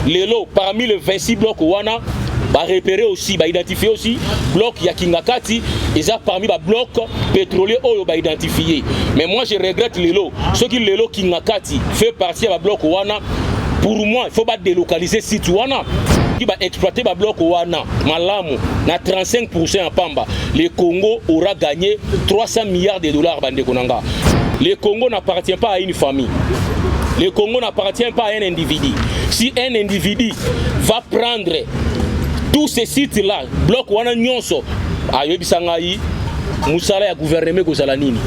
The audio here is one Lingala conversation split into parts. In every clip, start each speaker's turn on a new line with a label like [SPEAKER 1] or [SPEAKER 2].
[SPEAKER 1] lelo parmi les 26 blocs wana ba repérer aussi ba identifier aussi bloc ya Kingakati et ça parmi ba bloc pétrolier oyo ba identifier. Mais moi je regrette lelo ce qui lelo Kingakati fait partie de ba bloc wana. Pour moi, il ne faut pas délocaliser site wana qui va exploiter ba bloc wana malamu na 35% en Pamba. Le Congo aura gagné 300 milliards de dollars bande konanga. Le Congo n'appartient pas à une famille. Le Congo n'appartient pas à un individu. Si un individu va prendre tous ces sites-là, bloc wana nyonso, ayebisangai musala ya gouvernement kozala nini?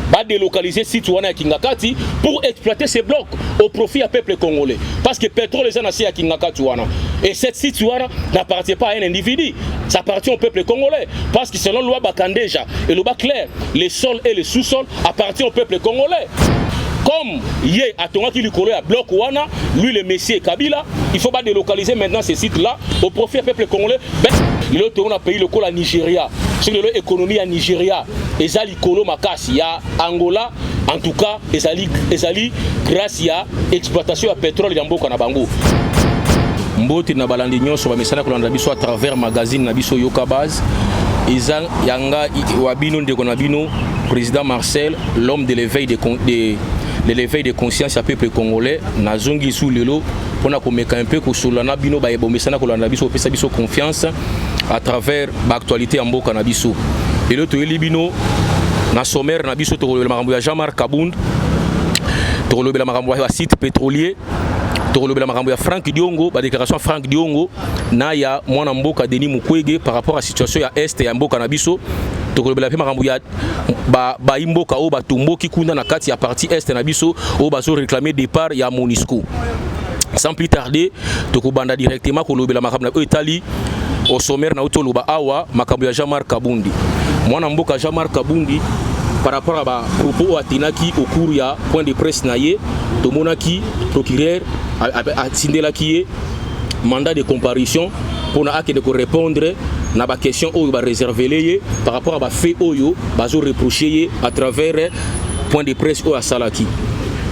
[SPEAKER 1] Va délocaliser site wana ya Kingakati pour exploiter ces blocs au profit du peuple congolais. Parce que le pétrole est assis à Kingakati wana. Et cette site wana n'appartient pas à un individu. Ça appartient au peuple congolais. Parce que selon la loi Bakandeja et le loi clair, les sols et les sous-sols appartiennent au peuple congolais. Comme hier à Tonga qui lui collait à bloc wana, lui le Messie Kabila, il ne faut pas délocaliser maintenant ces sites-là au profit du peuple congolais. L'autre on a payé le col à Nigeria. Sur l'économie à Nigeria, ezali kolo makasi ya Angola, en tout cas ezali grâce à exploitation de pétrole ya mboka na bango. Mbote na balandi nyonso ba mesana kolanda biso à travers magazine na biso Yoka Base. Eza yanga wabino ndeko na bino président Marcel, l'homme de l'éveil de l'éveil de conscience à peuple congolais na zongi sous lelo pona ko meka un peu ko solana bino ba yebo mesana kolanda biso pesa biso confiance à travers l'actualité en mboka na biso. Et le toyeli bino na sommaire na biso to le makambo ya Jean-Marc Kabund to le makambo ya site pétrolier to le makambo ya Frank Diongo ba déclaration Frank Diongo na ya mwana mboka Denis Mukwege par rapport à situation ya est ya mboka na biso to le makambo ya ba imboka o ba tumboki kuna na kati ya partie est na biso o ba zo réclamer départ ya MONUSCO. Sans plus tarder to ko banda directement ko lobela makambo na Italie au sommaire na utoloba awa makambo ya Jean-Marc Kabundi. Mwana mboka Jean-Marc Kabundi par rapport à ba propos atinaki au cours ya point de presse naye to monaki procureur a tindela ki mandat de comparution pour na akende ko répondre na ba question oyo ba réserver par rapport à ba fait oyo bazo reprocher à travers point de presse oyo asalaki.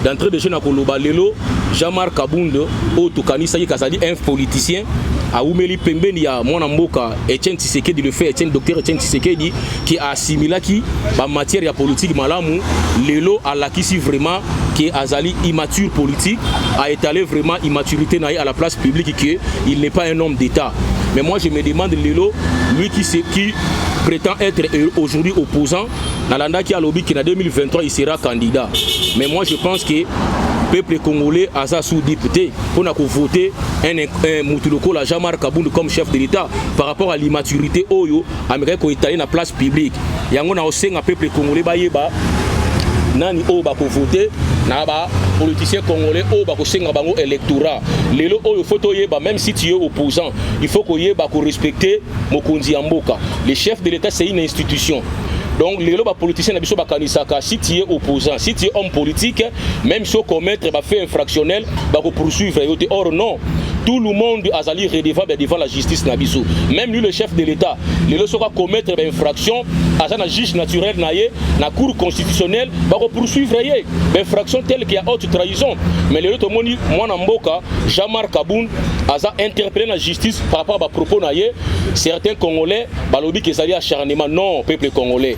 [SPEAKER 1] D'entrée de jeu na koloba lelo Jean-Marc Kabundi o to kanisa yi kazali un politicien a oumeli pembeni ya mwana mboka Etienne Tshisekedi le fait docteur Etienne Tshisekedi qui a assimilé qui en matière ya politique malamu lelo alakisi vraiment qui azali immature politique a étalé vraiment immaturité naïe à la place publique que il n'est pas un homme d'état. Mais moi je me demande lelo lui qui prétend être aujourd'hui opposant Nalanda qui a lobby qui en 2023 il sera candidat. Mais moi je pense que peuple congolais a sa sous-député pour voter un Moutuloko la Jean-Marc Kabundi comme chef de l'État par rapport à l'immaturité oyo américain ko italien na place publique. Yango na osenga peuple congolais bayeba nani o ba ko voter na ba politicien congolais o ba ko senga bango électorat. Lelo oyo photo yeba même si tu es opposant, il faut ko yeba ko respecter mokonzi ya mboka. Le chef de l'État c'est une institution. Donc les politiciens n'abissent pas kanisaka si tu es opposant, si tu es homme politique, même si on commettre un fait infractionnel, bah poursuivre. Or non, tout le monde a allé redevable devant la justice nabiso. Même lui le chef de l'État, les gens qui commettre une infraction, à un juge naturel naie, la cour constitutionnelle, bah poursuivre une infraction telle qu'il y a haute trahison. Mais les autres moi Namboka, Jean-Marc Kabound, a interpellé la justice par rapport à propos naie, certains Congolais, bah lobby qui s'allie acharnement non peuple congolais.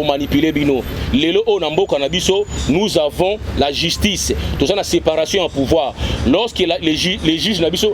[SPEAKER 1] Manipuler bino. Lelo o namboka na biso, nous avons la justice. Tout ça la séparation en pouvoir. Lorsque les juges na biso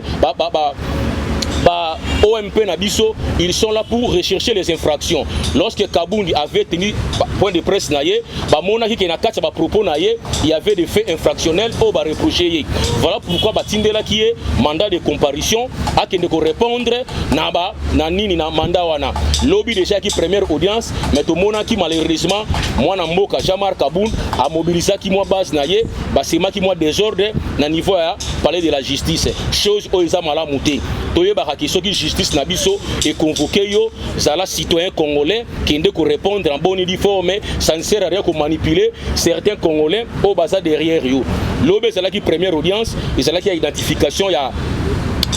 [SPEAKER 1] OMP Nabiso, ils sont là pour rechercher les infractions. Lorsque Kabundi avait tenu point de presse naie, monaki qui na kati ba propos naie, il y avait des faits infractionnels au ba reprocher. Voilà pourquoi batindela qui est mandat de comparution a qui ne répondre na nini na mandat wana. Lobby déjà qui première audience, mais to monaki malheureusement moi na mboka Jean-Marc Kabound a mobilisé qui moi base naie, basema qui moi désordre na niveau ya palais de la justice. Chose o isa mala muté. Toyeba question qui justice nabiso et convoqué yo zala citoyen congolais qui ne ko répondre en bonne forme ça ne sert à rien qu'on manipuler certains congolais au bazar derrière yo. L'obé c'est là qui première audience et c'est là qui a identification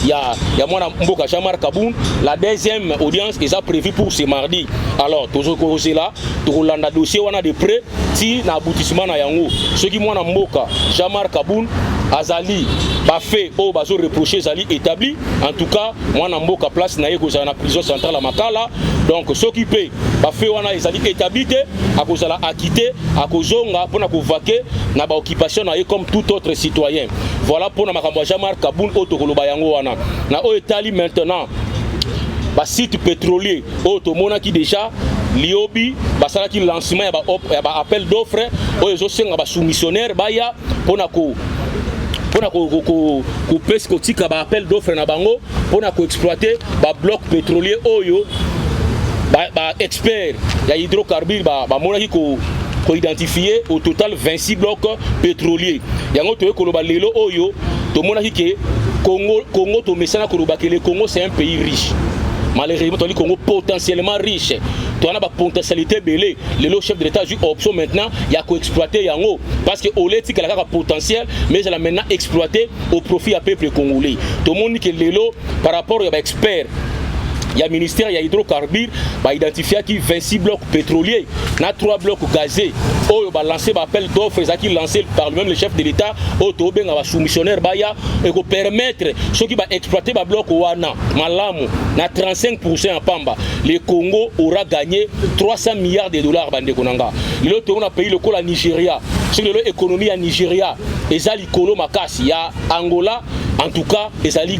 [SPEAKER 1] il y a moi Mboka Jean-Marc Kabound. La deuxième audience est prévue pour ce mardi. Alors toujours causer là tout landa dossier on a de près si na aboutissement na yango ce qui moi Mboka Jean-Marc Kabound azali fait au bazo reproché zali établi. En tout cas, moi n'amboka place naie que na prison centrale à Makala. Donc ceux qui paient fait wana ezali établi à cause la acquitté à cause nga pour na vaquer na ba occupation na comme tout autre citoyen. Voilà pour na makambo Jean-Marc Kaboul otokoloba yango wana. Na o etali maintenant ba site pétrolier automona qui déjà liobi basala ki lancement ya ba appel d'offres oyo senga ba soumissionnaire baya pona ko pèse kotika ba appel d'offres na bango pona ko exploiter ba bloc pétrolier oyo ba expert ya hydrocarbures ba mona ki ko identifier au total 26 blocs pétroliers yango to ekoloba lelo oyo to mona ki ke Congo to mesana koloba ke le Congo c'est un pays riche. Malheureusement, on dit Congo potentiellement riche. Tu as une potentialité belée. Le chef de l'État a eu option maintenant, il y a qu'à exploiter Yango. Parce que au lait, il y a un potentiel, mais elle a maintenant exploité au profit du peuple congolais. Tout le monde dit que Lelo, par rapport à l'expert, il y a le ministère, il y a hydrocarbures, bah identifié qui 26 blocs pétroliers, il y a 3 blocs gazés. Oh, bah lancé appel d'offres, qui lancé par lui-même le chef de l'État, auto ben va soumissionnaire baya et ko permettre ceux qui va exploiter ba bloc wana malamu na 35% en pamba. Le Congo aura gagné 300 milliards de dollars bande konanga. L'autre on a payé le col à Nigeria. Sur l'économie à Nigeria, ezali kolo makasi ya Angola. En tout cas, ezali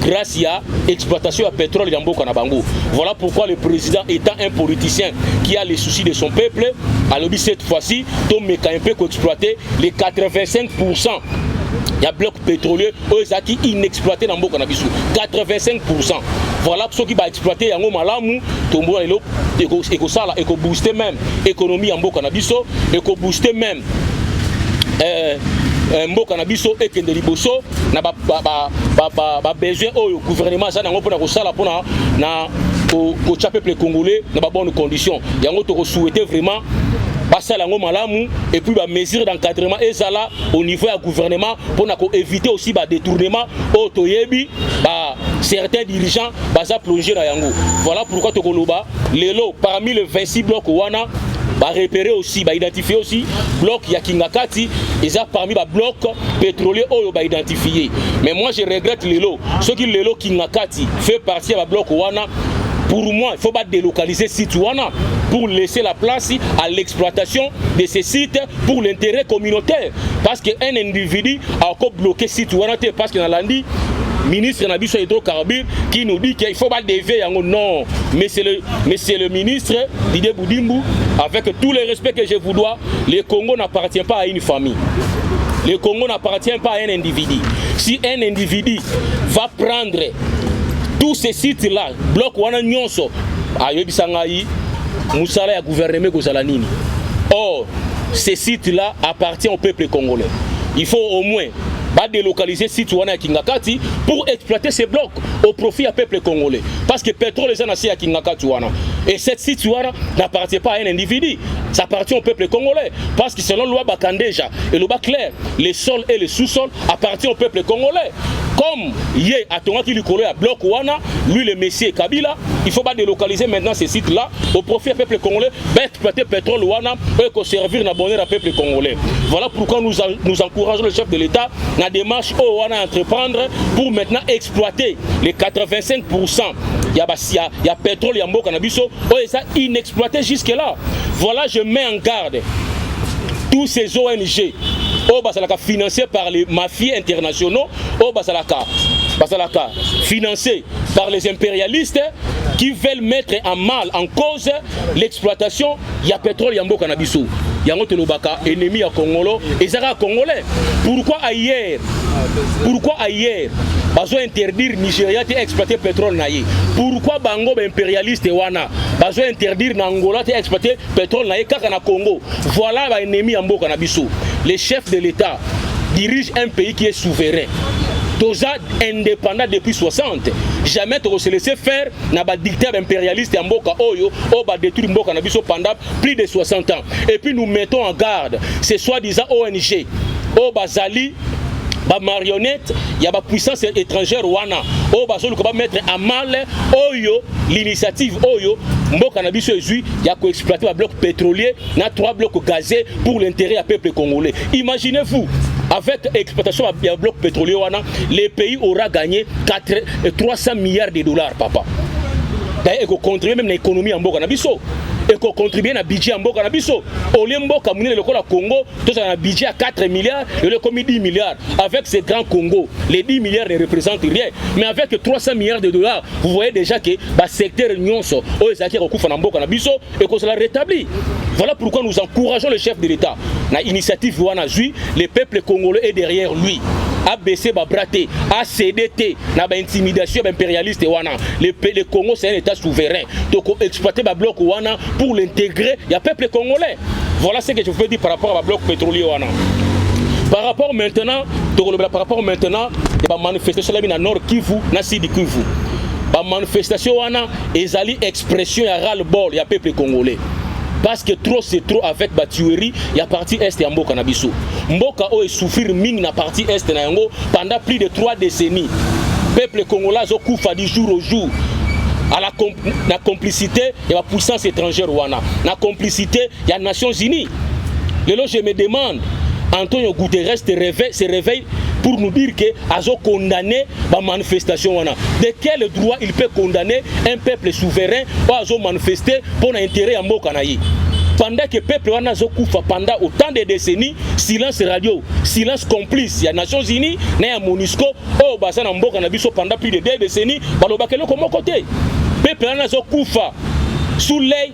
[SPEAKER 1] grâce à l'exploitation du pétrole dans Mboka na bango. Voilà pourquoi le président étant un politicien qui a les soucis de son peuple, a lobby cette fois-ci, donc un peu exploiter les 85%. Il y a bloc pétrolier qui inexploité dans Mboka na biso. 85%. Voilà ceux qui va exploiter yango malamu, tombo elo eko sala eko booster même économie en Mboka na biso, eko booster même Mboka na biso ekende liboso na ba besoin au gouvernement ça nango pona ko sala pona na ko peuple congolais na ba bonne condition yango to souhaiter vraiment basala yango malamu et puis ba mesure d'encadrement ezala au niveau du gouvernement pona ko éviter aussi ba détournement au toyebi ba certains dirigeants baza plonger na yango. Voilà pourquoi to koloba lelo parmi les 26 blocs wana va repérer aussi, va identifier aussi bloc Yakingakati, et ça parmi les blocs pétroliers oyo va identifier. Mais moi je regrette les lots. Ceux qui les lots Kingakati fait partie de bloc Wana. Pour moi, il ne faut pas délocaliser site Wana pour laisser la place à l'exploitation de ces sites pour l'intérêt communautaire. Parce qu'un individu a encore bloqué site Wana parce qu'il a l'andi. Ministre Nabiso Hydrocarbures qui nous dit qu'il ne faut pas dévier. Non, mais c'est le ministre Didier Boudimbu, avec tout le respect que je vous dois, le Congo n'appartient pas à une famille. Le Congo n'appartient pas à un individu. Si un individu va prendre tous ces sites-là, bloc wana nyonso, ayobisangai, musala ya gouvernement kozalanini. Or, ces sites-là appartiennent au peuple congolais. Il faut au moins va délocaliser site wana Kingakati pour exploiter ces blocs au profit du peuple congolais. Parce que le pétrole est à Kingakati wana. Et cette site wana n'appartient pas à un individu, ça appartient au peuple congolais. Parce que selon la loi Bakandeja et le loi clair, les sols et les sous-sols appartiennent au peuple congolais. Comme hier à Tonga qui lui collait à bloc wana, lui le Messie Kabila, il faut pas délocaliser maintenant ces sites-là au profit du peuple congolais, exploiter le pétrole wana et servir na bonheur au peuple congolais. Voilà pourquoi nous encourageons le chef de l'État la démarche où on a entreprendre pour maintenant exploiter les 85%. Il y a pétrole, il y a Mboka na biso, ça inexploité jusque-là. Voilà, je mets en garde tous ces ONG financés par les mafieux internationaux, financés par les impérialistes qui veulent mettre en mal, en cause l'exploitation. Il y a pétrole, il y a Mboka na biso. Il y a un ennemi à Congolo et ça congolais. Pourquoi ailleurs bazo interdire Nigeria d'exploiter le pétrole naïe? Pourquoi bango impérialiste wana bazo interdire Angola d'exploiter le pétrole naïe kaka na Congo? Voilà ba ennemi à Mboka na biso. Le chef de l'État dirige un pays qui est souverain. Toza indépendant depuis 60. Jamais tu se laisser faire na ba dictateur impérialiste en Mboka Oyo, au ba détruire Mboka na biso pendant plus de 60 ans. Et puis nous mettons en garde ces soi-disant ONG, au Bazali, ba marionnette, il y a ba puissance étrangère wana, au Bazoli ko ba mettre à mal Oyo, l'initiative Oyo, Mboka na biso ezui, il y a ko exploiter ba bloc pétrolier, na 3 blocs gazés pour l'intérêt du peuple congolais. Imaginez-vous avec l'exploitation du bloc pétrolier, le pays aura gagné 300 milliards de dollars, papa. D'ailleurs, il faut contribuer même à l'économie en Boka Nabiso. Il faut contribuer à budget en Boka Nabiso. Au lieu de Boka, le Congo, tout ça a un budget à 4 milliards, et le commis 10 milliards. Avec ces grands Congo, les 10 milliards ne représentent rien. Mais avec 300 milliards de dollars, vous voyez déjà que le secteur Nyonso, et qu'on se l'a rétabli. Voilà pourquoi nous encourageons le chef de l'État. La initiative Wanazui, le peuple congolais est derrière lui. ABC Babraté, ACDT, na ba intimidation impérialiste wana. Le Congo c'est un état souverain. Donc exploiter ba bloc wana pour l'intégrer, il y a peuple congolais. Voilà ce que je veux dire par rapport à bloc pétrolier wana. Par rapport maintenant, il y a une manifestation dans Nord Kivu, na Sud Kivu. La manifestation wana ezali expression ya ras-le-bol ya peuple congolais. Parce que trop c'est trop avec la tuerie, il y a partie est et Mboka Nabiso. Mboka o est souffrir ming na partie est na yango pendant plus de 3 décennies. Peuple congolais zo koufa du jour au jour. À la complicité de la puissance étrangère wana, la complicité de la Nations Unies. Lelo je me demande, Antonio Guterres se réveille pour nous dire que Azo condamné la manifestation wana. De quel droit il peut condamner un peuple souverain ou Azo manifester pour l'intérêt en Mboka nayi? Pendant que le peuple wana Azo koufa pendant autant de décennies, silence radio, silence complice, il y a Nations Unies, il y a MONUSCO, oh basa na Mboka na biso pendant plus de 2 décennies, balobakelo comme côté. Le peuple wana Azo koufa sous l'œil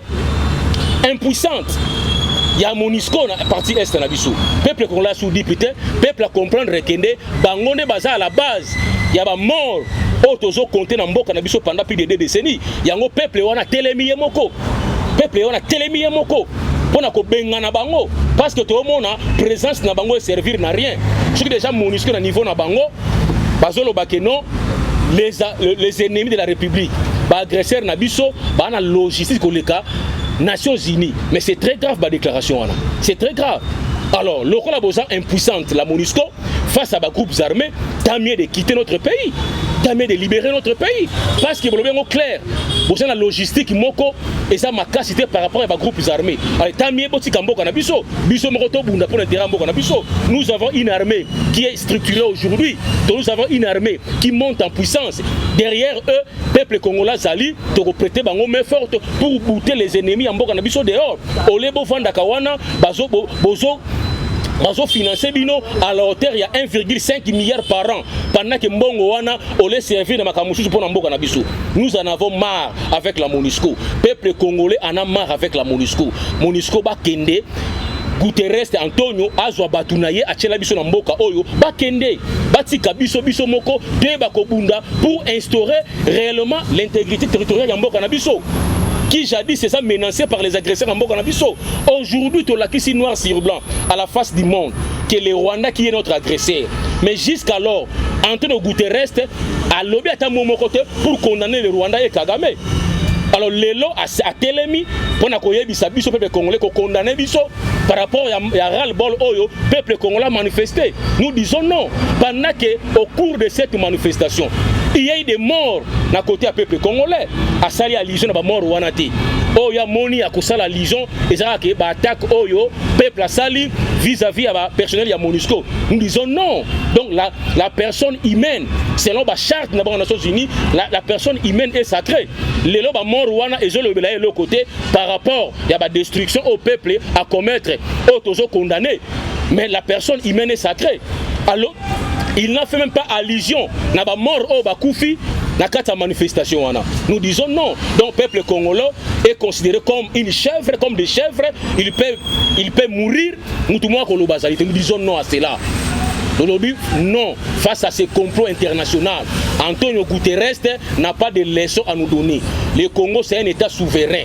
[SPEAKER 1] impuissante. Il y a MONUSCO na partie est na biso. Peuple qu'on l'a sous député, peuple à comprendre rekende, bangone baza à la base. Il y a ba mort autozo compté na Mboka na biso pendant plus de 2 décennies. Yango peuple wana telemi moko. Peuple wana telemi moko. Pona ko benga na bango parce que tout le monde a présence na bango et servir na rien. Je suis déjà MONUSCO na niveau na bango. Bazolo bakeno les ennemis de la République. Ba agresseur na biso, ba na logistique koleka. Nations Unies, mais c'est très grave ma déclaration. C'est très grave. Alors, le rôle impuissante, la MONUSCO, face à des groupes armés, tant mieux de quitter notre pays, tant mieux de libérer notre pays. Parce que le problème est clair. Vous avez la logistique, et ça m'a cassé par rapport à des groupes armés. Alors, tant mieux nous avons une armée qui est structurée aujourd'hui. Nous avons une armée qui monte en puissance. Derrière eux, peuple congolais Zali, de prêter une main forte pour bouter les ennemis en Mboka Nabiso dehors. Olebo Fandakawana, Bozo. Nous financer bino à la hauteur il y a 1,5 milliard par an pendant que Mbongo wana ole servir na makamusu pour Mboka na biso. Nous en avons marre avec la MONUSCO. Peuple congolais en a marre avec la MONUSCO. MONUSCO ba kende Guterres Antonio azwa batunaye achela biso na Mboka oyo ba kende batika biso moko de bakobunda pour instaurer réellement l'intégrité territoriale ya Mboka na biso. Qui jadis c'est ça menacé par les agresseurs en Mboka Nabiso. Aujourd'hui, tu l'as ici noir sur blanc à la face du monde que le Rwanda qui est notre agresseur. Mais jusqu'alors, Antonio Guterres a lobby à mon côté pour condamner le Rwanda et Kagame. Alors Lelo a télémi pour n'accroyer biso peuple congolais qu'on condamne biso par rapport à ras-le-bol oyo peuple congolais manifesté. Nous disons non. Pendant que au cours de cette manifestation, il y a eu des morts na côté à peuple congolais. A sali à Lijon na ba mort wanati. Oya moni a kusala Lijon et ça que ba attaque oyo peuple a sali vis-à-vis à personnel ya MONUSCO. Nous disons non. Donc la personne humaine selon la charte des Nations Unies, la personne humaine est sacrée. Les loba mort wana et je le belay l'autre côté par rapport il y a la destruction au peuple à commettre autres condamnés. Mais la personne humaine est sacrée. Alors il n'a fait même pas allusion na ba mort au bakoufi na kata manifestation wana. Nous disons non. Donc peuple congolais est considéré comme une chèvre, comme des chèvres, il peut mourir. Nous disons non à cela. Aujourd'hui, non, face à ces complots internationaux, Antonio Guterres n'a pas de leçon à nous donner. Le Congo, c'est un État souverain.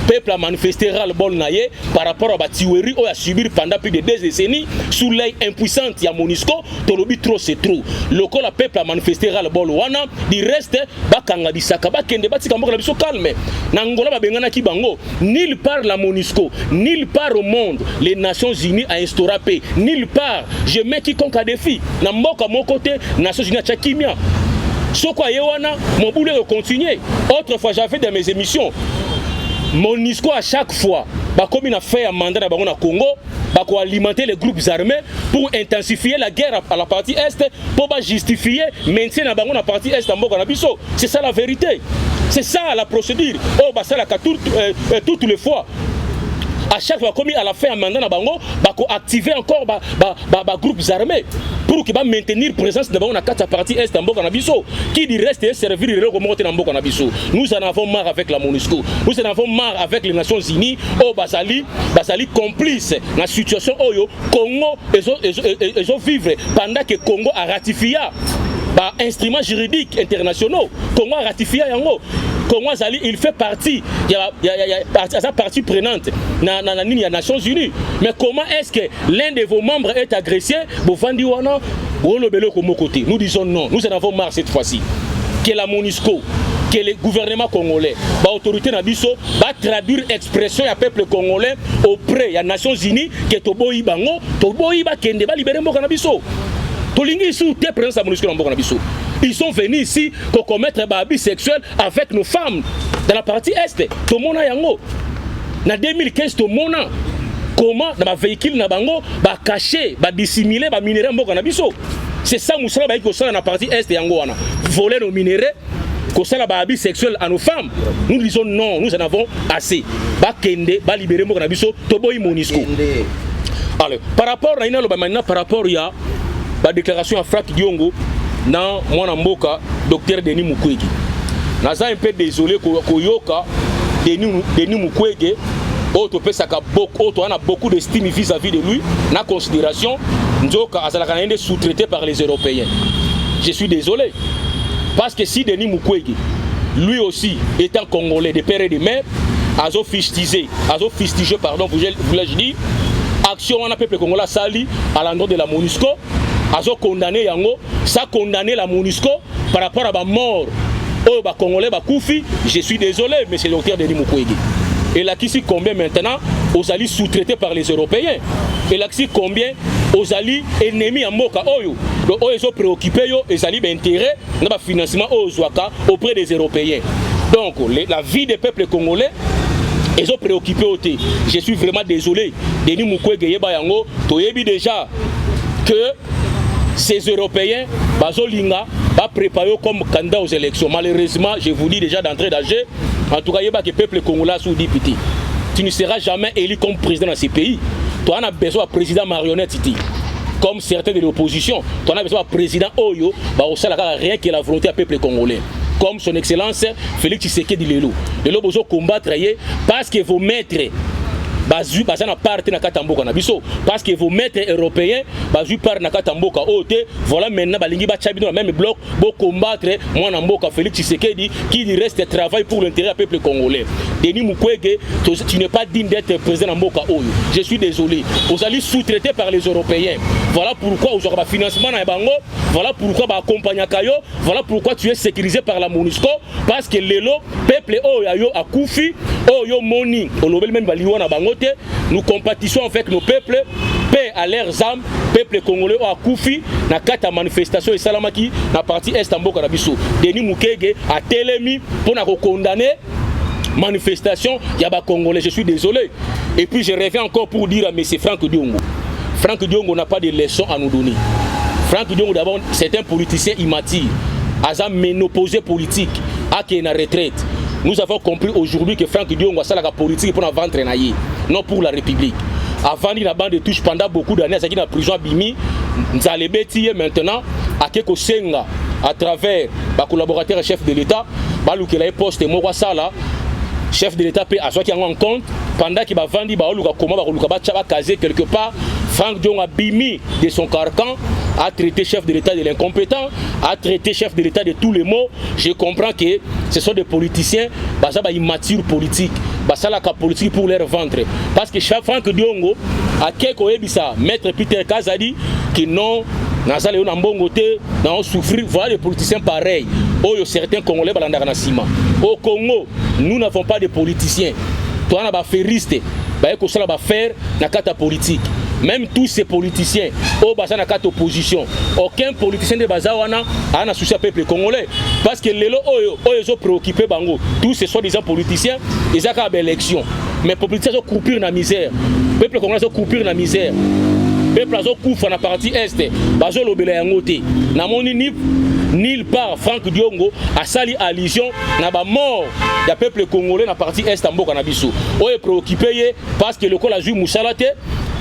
[SPEAKER 1] Le peuple a manifesté le bol naïe par rapport à la tuerie ou à subir pendant plus de 2 décennies sous l'œil impuissant de MONUSCO. Tolobi trop c'est trop. Le peuple a manifesté le bol wana. Du reste, bakanga bisaka bakende batika mboka biso calme. Nangola babengana ki bango. Nulle part la MONUSCO, nulle part au monde, les Nations Unies a instauré paix. Nulle part. Je mets quiconque à défi. Na mboka mon côté, Nations Unies a tchakimia. Soko yewana, mon boulot continue. Autrefois j'avais dans mes émissions. MONUSCO à chaque fois, comme il a fait un mandat dans le Congo, pour alimenter les groupes armés, pour intensifier la guerre à la partie Est, pour justifier maintien dans la partie Est. C'est ça la vérité. C'est ça la procédure. Oh, bah ça la toutes les fois. À chaque fois, comme il a fait un mandat dans Bango, pour activer encore les groupes armés pour qu'ils maintenir présence dans la partie Est en Boka Nabiso. Qui dit reste et servir les remonter dans Boka Nabiso. Nous en avons marre avec la MONUSCO. Nous en avons marre avec les Nations Unies. Oh, Basali complice dans la situation où Congo et vivre pendant que Congo a ratifié instruments juridiques internationaux. Congo a ratifié Yango. Congo il fait partie, il y a sa partie prenante dans les Nations Unies. Mais comment est-ce que l'un de vos membres est agressé? Nous disons non. Nous en avons marre cette fois-ci. Que la MONUSCO, que le gouvernement congolais, l'autorité Nabiso, va traduire l'expression du peuple congolais auprès des Nations Unies que Toboyi Bango, Toboyi Bakende, va libérer Mboka Nabiso. Ils sont venus ici pour commettre des abus sexuels avec nos femmes dans la partie Est. Tomona yango. En 2015, Tomona. Comment dans le véhicule na bango cacher, dissimuler, minérer mboka na biso. C'est ça musala ba ko sala na partie Est yango wana. Voler nos minéraux, ko sala ba abus sexuels à nos femmes. Nous disons non, nous en avons assez. Ba kende, ba libérer mboka na biso, toboyi MONUSCO. Alors, par rapport à maintenant par rapport à la déclaration à Franck Diongo dans mon mboka docteur Denis Mukwege. Naza un peu désolé koyoka Denis Mukwege auto pesaka beaucoup on a beaucoup d'estime vis-à-vis de lui na considération nzoka azalaka na sous-traité par les Européens. Je suis désolé parce que si Denis Mukwege lui aussi étant congolais de père et de mère azo fustigé pardon vous dire action on a peuple congolais sali à l'endroit de la MONUSCO azo condamné yango ça condamné la MONUSCO par rapport à la mort oh ba congolais ba koufi. Je suis désolé monsieur le docteur Denis Mukwege. Et là qui combien maintenant aux alliés sous-traités par les Européens. Et là qui combien aux alliés ennemis en moka oyo. Donc ils sont préoccupés yo les alliés d'intérêt dans le financement aux Ouaka auprès des Européens. Donc la vie des peuples congolais ils sont préoccupés au thé. Je suis vraiment désolé. Denis Mukwege yeba yango toyebi déjà que ces Européens bazolinga va préparer comme candidat aux élections. Malheureusement, je vous dis déjà d'entrée d'âge, en tout cas, il y a que le peuple congolais sous député. Tu ne seras jamais élu comme président dans ces pays. Tu en as besoin d'un président marionnette, comme certains de l'opposition. Tu en as besoin d'un président Oyo, rien que la volonté du peuple congolais. Comme son excellence Félix Tshisekedi Lelo. Lelo besoin combattre parce que vos maîtres parce que vos maîtres européens voilà maintenant dans le même bloc pour combattre Félix Tshisekedi qui reste travail pour l'intérêt du peuple congolais. Denis Mukwege, tu n'es pas digne d'être président de Mboka Oyo. Je suis désolé. Vous allez sous-traiter par les Européens. Voilà pourquoi vous aurez un financement dans Bango. Voilà pourquoi vous accompagnez Kayo. Voilà pourquoi tu es sécurisé par la MONUSCO. Parce que le peuple Oyo a Koufi, Oyo Moni, nous compatissons avec nos peuples, paix à leurs âmes, peuple congolais a Koufi, na kata manifestation et salamaki, na partie Est en Mboka Nabiso. Denis Mukwege a télémi pour condamner manifestation Yaba Congolais. Je suis désolé. Et puis je reviens encore pour dire à M. Franck Diongo. Franck Diongo n'a pas de leçons à nous donner. Franck Diongo d'abord c'est un politicien immature, un ménopausé politique, qui est en retraite. Nous avons compris aujourd'hui que Franck Diongo a la politique pour la vente non pour la République. Avant il a bande de touche pendant beaucoup d'années, il a prison à Bimi, Nzalebeti maintenant à Keko Senga à travers le collaborateur chef de l'État, il a posté Mouassala, chef de l'État à soi qui en compte pendant qu'il va vendre comment caser quelque part. Franck Diongo a Bimi de son carcan, a traité chef de l'État de l'incompétent, a traité chef de l'État de tous les mots. Je comprends que ce sont des politiciens immatures politiques. La politique pour leur ventre. Parce que Franck Diongo a quelqu'un maître Peter Kazadi qui non souffrir. Voilà des politiciens pareils. Certains Congolais au Congo, nous n'avons pas de politiciens. Toi, on a fait faire la politique. Même tous ces politiciens, au bas na carte opposition, aucun politicien de Bazawana a un souci à peuple congolais. Parce que les gens sont préoccupés, tous ces soi-disant politiciens, ils ont une élection. mais population zo coupure na misère peuple congolais zo coupure na misère peuple azo kufa na partie est bazo lobela yango te na moni ni nulle part Franck Diongo a sali allusion na ba mort ya peuple congolais na partie est en mboka na biso o est préoccupé parce que le col a joué musala te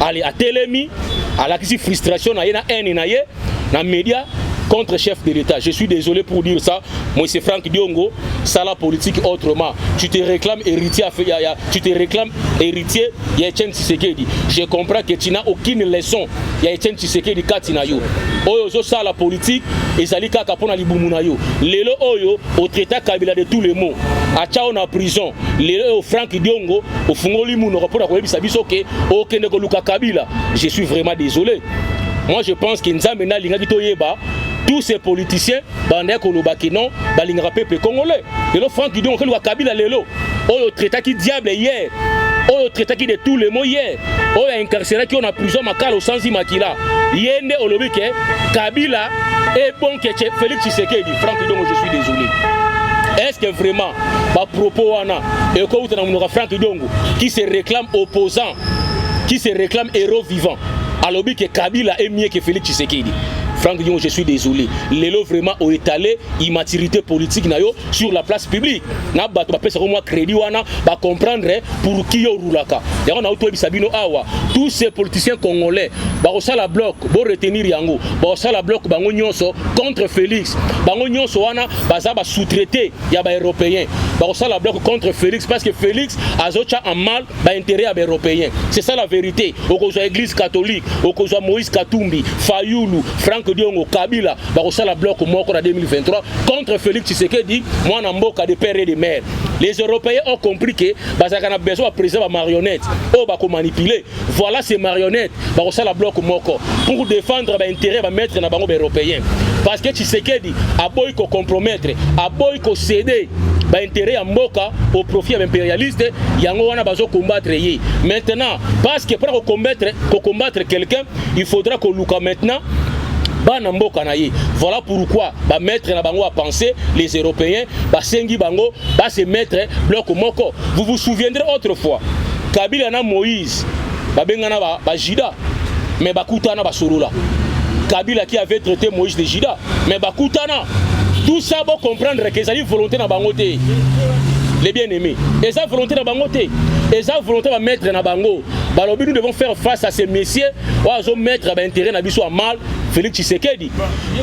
[SPEAKER 1] ali a telemi à la frustration na yena haine na ye na média contre chef de l'État. Je suis désolé pour dire ça. Moi c'est Franck Diongo, ça la politique autrement. Tu te réclames héritier, il y a Etienne Tshisekedi. Je comprends que tu n'as aucune leçon. Il y a Etienne Tshisekedi katina yo. Oyo ça la politique ezali kaka pona libumu na yo. Lelo oyo au traité Kabila de tous les mots. Achao na prison. Lelo Franck Diongo au fungoli muno rapona ko yebisa biso ke o kende ko luka Kabila. Je suis vraiment désolé. Moi je pense que Nzambe na linga kitoyeba tous ces politiciens bandé ko lobaki non balinga peuple congolais. Lelo Franck Diongo ko luka Kabila lelo. Oyo traité ki diable hier. Oyo traité qui de tous les mots hier. Oyo incarcéré qui on a prison makalo sans imakila. Yende olobike Kabila est bon que Félix Tshisekedi. Franck Diongo, je suis désolé. Est-ce que vraiment par propos wana et ko utana munora Franck Diongo qui se réclame opposant, qui se réclame héros vivant. Alors que Kabila est mieux que Félix Tshisekedi. Franck Diongo, je suis désolé. Lelo vraiment au étalé immaturité politique na yo sur la place publique. Na bato ba pesa moi crédit wana ba comprendre pour qui yo roulaka. Yango na auto bisabino awa. Tous ces politiciens congolais ba osala bloc, bo retenir yango. Ba osala bloc bango nyonso contre Félix. Bango nyonso wana baza ba sous-traité ya ba européen. Ba osala bloc contre Félix parce que Félix azocha en mal ba intérêt à ba européen. C'est ça la vérité. Okozwa église catholique, okozwa Moïse Katumbi, Fayulu, Franck Diongo, Kabila, la bloc moko en 2023 contre Félix Tshisekedi, moi en mboka de père et de mère. Les Européens ont compris que bazaka na besoin de préserver marionnette, oh ba ko manipuler. Voilà ces marionnettes, la bloc moko pour défendre ba intérêt ba mettre na bango européen. Parce que Tshisekedi a boy ko compromettre, a boy ko céder ba intérêt à mboka au profit impérialiste, yango wana bazo combattre yi. Maintenant, parce que pour combattre quelqu'un, il faudra qu'on luka maintenant. Voilà pourquoi bah mettre na bango à penser les Européens bah sengi bango bah se mettre bloc moko. Vous vous souviendrez autrefois Kabila na Moïse bah bengana bah Jida mais bah kutana bah Sorola. Kabila qui avait traité Moïse de Jida mais bah kutana. Tout ça pour comprendre que ça volonté na bango te. Les bien-aimés. Et ça volonté na bango te. Et ça volonté va mettre na bango. Bah nous devons faire face à ces messieurs ou à mettre intérêt na biso à mal. Félix Tshisekedi.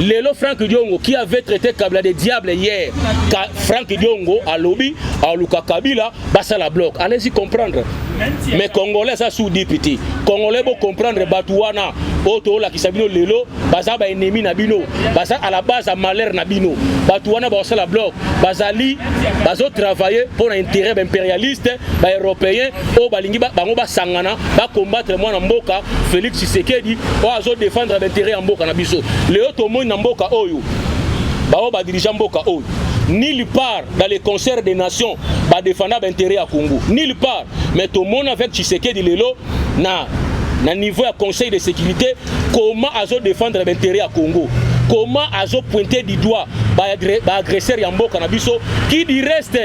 [SPEAKER 1] Lelo Franck Diongo qui avait traité Kabila de diable hier. Franck Diongo à lobby à Luka Kabila basa la bloc. Allez-y comprendre. Mais Congolais ça sous député. Congolais pour comprendre Batouana auto la qui sabino lelo basa ba ennemi na bino. Basa à la base à malheur na bino. Batouana basa la bloc. Basali bazo travailler pour l'intérêt impérialiste ba européen au balingi bango ba sangana ba combattre moi na mboka Félix Tshisekedi ou azo défendre l'intérêt en mboka na biso. Le auto mo na mboka oyo ba dirigeant mboka oyo nulle part dans les concerts des nations ba défendre l'intérêt à Congo nulle part. Mais tout le monde avec Tshisekedi lelo na niveau à conseil de sécurité comment azo défendre l'intérêt à Congo. Comment azo pointer du doigt agresseur Yambo Canabiso qui du reste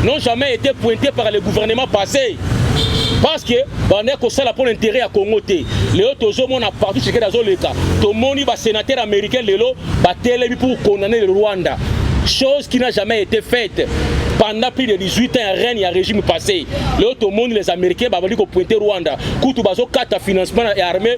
[SPEAKER 1] n'ont jamais été pointés par le gouvernement passé. Parce que on est comme ça pour l'intérêt à Congo. Les autres hommes ont partout ce qui est dans le cas. Tout le monde va sénateur américain va télé pour condamner le Rwanda. Chose qui n'a jamais été faite. Pendant plus de 18 ans, il y a un régime passé. L'autre monde, les Américains, vont pointer Rwanda. Koutou bazo kata financement et armée.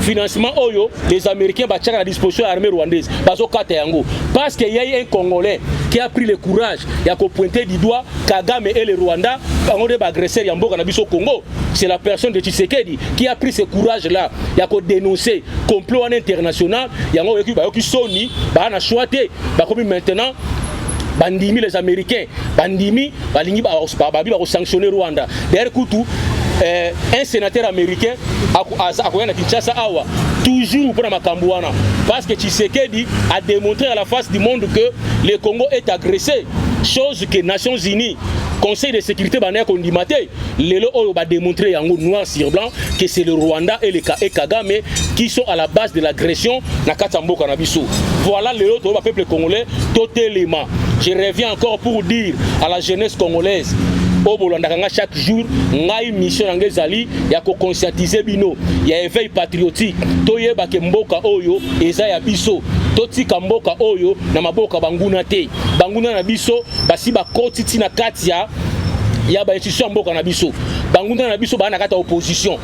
[SPEAKER 1] Financement oyo, les Américains battent à la disposition de l'armée rwandaise. Parce qu'il y a un Congolais qui a pris le courage, il a pointé du doigt Kagame et le Rwanda, agresseurs au Congo. C'est la personne de Tshisekedi qui a pris ce courage-là, il a dénoncé complot international, il y a qui Sony, il a choisi maintenant. Bandimi les Américains, bandimi, va sanctionner Rwanda. D'ailleurs, un sénateur américain a Kinshasa awa toujours pour Makambouana parce que Tshisekedi a démontré à la face du monde que le Congo est agressé, chose que les Nations Unies, Conseil de sécurité banaya kondimaté, lelo oyo ba démontrer yango noir sur blanc que c'est le Rwanda et Kagame qui sont à la base de l'agression na Katamboka na biso. Voilà lelo to ba peuple congolais totalement. Je reviens encore pour dire à la jeunesse congolaise obolandaka chaque jour ngai mission nanga ezali ya ko conscientiser bino ya éveil patriotique toyeba ke mboka oyo eza ya biso totika mboka oyo na maboka banguna te banguna na biso basi bakoti tina kati ya ba institution mboka na biso banguna na biso bana kata opposition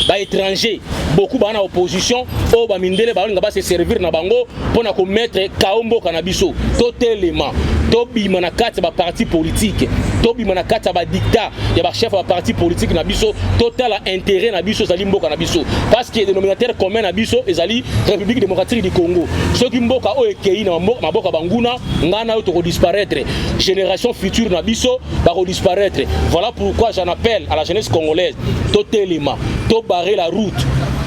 [SPEAKER 1] ba étranger beaucoup bana opposition o ba mindele ba nga ba se servir na bango pona ko mettre kaomboka na biso totelema to bima na kati ba parti politique to bima na kati ba dictat ya ba chef ba parti politique na biso total intérêt na biso zali mboka na biso parce que dénominateur commun na biso ezali République démocratique du Congo ceux qui mboka o ekei na maboka banguna ngana to disparaître génération future na biso ba disparaître voilà pourquoi j'en appelle à la jeunesse congolaise totelema to barrer la route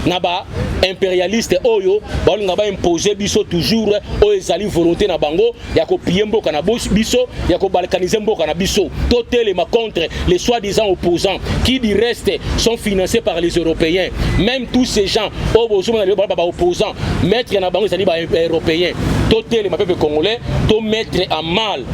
[SPEAKER 1] naba impérialiste oyo balinga ba imposer biso toujours o ezali volonté na bango ya ko piller mboka na biso ya ko balkaniser mboka na biso totelema contre les soi-disant opposants qui du reste sont financés par les Européens même tous ces gens o bozoma na ba opposants mettre na bango ezali ba européens totelema peuple congolais to mettre à mal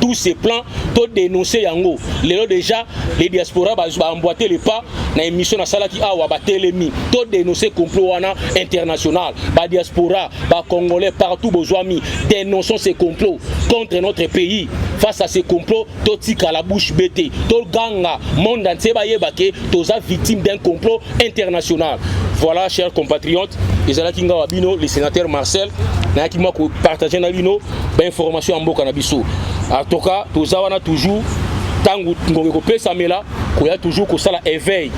[SPEAKER 1] tous ces plans, tout dénoncer yango. Lélo déjà, les diasporas va emboîter les pas dans l'émission na sala qui a ou batelemi. Tout dénoncer complot international. Ba diaspora, ba congolais partout besoin dénonçons ces complots contre notre pays. Face à ces complots, tout tika la bouche bêtée. Tout ganga monde entier ba yebake, tous victimes d'un complot international. Voilà, chers compatriotes, les sénateurs Marcel, qui m'a partagé dans l'ino, information en boka na biso. En tout cas, tous avons toujours, tant que Samela, qu'il y a toujours que ça éveil.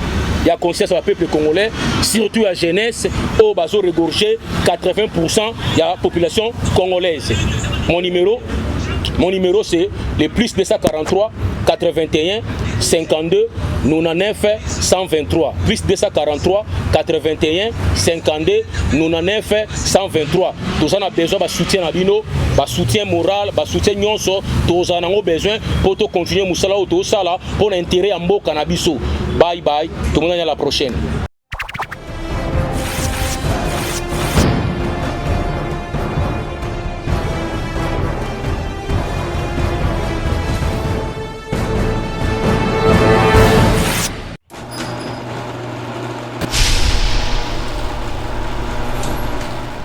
[SPEAKER 1] Il y a conscience au peuple congolais, surtout la jeunesse, au bas regorgé 80% de la population congolaise. Mon numéro c'est le plus 243 81 52 99 123 plus 243 81 52 99 123. Tous on a besoin de soutien à bino, de soutien moral, de soutien nyonso. Tous on a besoin pour continuer musala ou tout ça là pour l'intérêt en mboka na biso. Bye bye. Tout le monde à la prochaine.